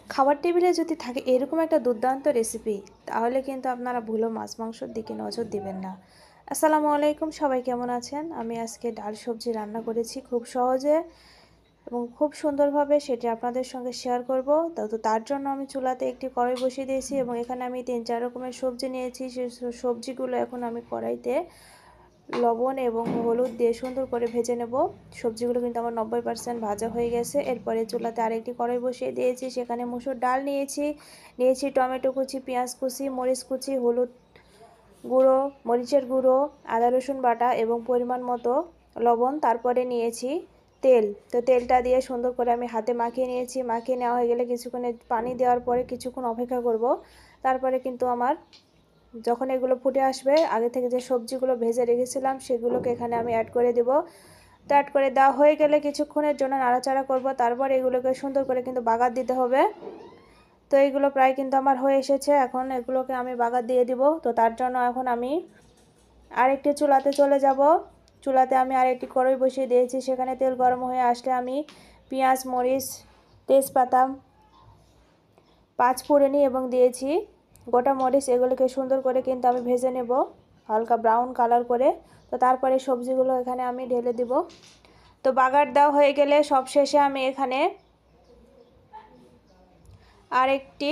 খাবার টেবিলে যদি থাকে এরকম একটা দুর্দান্ত রেসিপি, তাহলে কিন্তু আপনারা ভুলো মাছ মাংসর দিকে নজর দিবেন না। আসসালামু আলাইকুম, সবাই কেমন আছেন? আমি আজকে ডাল সবজি রান্না করেছি খুব সহজে এবং খুব সুন্দরভাবে, সেটি আপনাদের সঙ্গে শেয়ার করব। তো তার জন্য আমি চুলাতে একটি কড়াই বসিয়ে দিয়েছি এবং এখানে আমি 3-4 রকমের সবজি নিয়েছি। সেই সবজিগুলো এখন আমি কড়াইতে লবণ এবং হলুদ দিয়ে সুন্দর করে ভেজে নেব। সবজিগুলো কিন্তু আমার 90% ভাজা হয়ে গেছে। এরপরে চুলাতে আরেকটি কড়াই বসিয়ে দিয়েছি, সেখানে মসুর ডাল নিয়েছি টমেটো কুচি, পেঁয়াজ কুচি, মরিচ কুচি, হলুদ গুঁড়ো, মরিচের গুঁড়ো, আদা রসুন বাটা এবং পরিমাণ মতো লবণ। তারপরে নিয়েছি তেল। তো তেলটা দিয়ে সুন্দর করে আমি হাতে মাখিয়ে নিয়েছি। মাখিয়ে নেওয়া হয়ে গেলে কিছুক্ষণে পানি দেওয়ার পরে কিছুক্ষণ অপেক্ষা করব। তারপরে কিন্তু আমার যখন এগুলো ফুটে আসবে, আগে থেকে যে সবজিগুলো ভেজে রেখেছিলাম সেগুলোকে এখানে আমি অ্যাড করে দেব। তো অ্যাড করে দেওয়া হয়ে গেলে কিছুক্ষণের জন্য নাড়াচাড়া করব। তারপর এগুলোকে সুন্দর করে কিন্তু বাগার দিতে হবে। তো এইগুলো প্রায় কিন্তু আমার হয়ে এসেছে। এখন এগুলোকে আমি বাগার দিয়ে দিব। তো তার জন্য এখন আমি আরেকটি চুলাতে চলে যাব। চুলাতে আমি আরেকটি কড়াই বসিয়ে দিয়েছি। সেখানে তেল গরম হয়ে আসলে আমি পেঁয়াজ, মরিচ, তেজপাতা, পাঁচফোড়নি এবং দিয়েছি গোটা মরিচ। এগুলোকে সুন্দর করে কিন্তু আমি ভেজে নেব হালকা ব্রাউন কালার করে। তো তারপরে সবজিগুলো এখানে আমি ঢেলে দিব। তো বাগার দেওয়া হয়ে গেলে সবশেষে আমি এখানে আরেকটি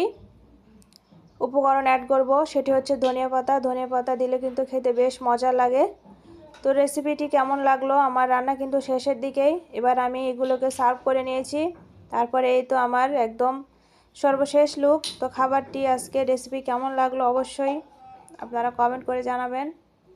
উপকরণ অ্যাড করব, সেটি হচ্ছে ধনিয়া পাতা। ধনিয়া পাতা দিলে কিন্তু খেতে বেশ মজা লাগে। তো রেসিপিটি কেমন লাগলো? আমার রান্না কিন্তু শেষের দিকেই। এবার আমি এগুলোকে সার্ভ করে নিয়েছি। তারপরে এই তো আমার একদম সর্বশেষ লুক। তো খাবারটি আজকে রেসিপি কেমন লাগলো অবশ্যই আপনারা কমেন্ট করে জানাবেন।